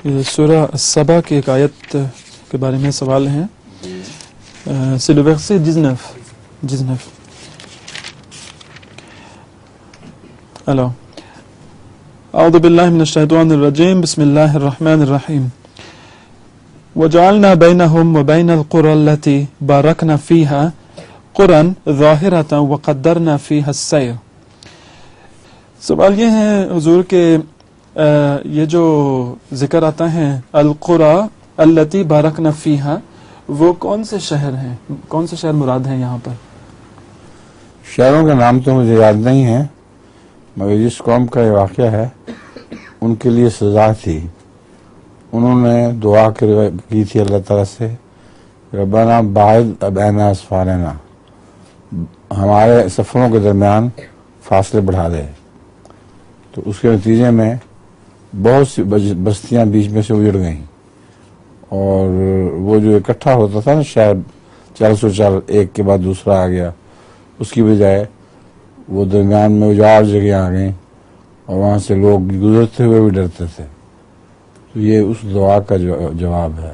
سورہ السبا کی ایک آیت کے بارے میں سوال ہیں. C'est le verset 19. Alors, أعوذ بالله من الشيطان الرجيم بسم الله الرحمن الرحيم. وجعلنا بينهم وبين القرى التي باركنا فيها قرى ظاهرة وقدرنا فيها السير. سوال یہ ہے حضور کہ یہ جو ذکر آتا ہے القرى التي باركنا فيها، وہ کون سے شہر ہیں، کون سے شہر مراد ہیں یہاں پر؟ شہروں کے نام تو مجھے یاد نہیں ہیں، مگر جس قوم کا یہ واقعہ ہے ان کے لیے سزا تھی. انہوں نے دعا کی تھی اللہ تعالیٰ سے، ربنا باعد بین اسفارنا، ہمارے سفروں کے درمیان فاصلے بڑھا دے. تو اس کے نتیجے میں بہت سی بستیاں بیچ میں سے اجڑ گئیں، اور وہ جو اکٹھا ہوتا تھا نا شہر، چل سو چل ایک کے بعد دوسرا آ گیا، اس کی بجائے وہ درمیان میں اجاڑ جگہ آ گئیں اور وہاں سے لوگ گزرتے ہوئے بھی ڈرتے تھے. تو یہ اس دعا کا جواب ہے.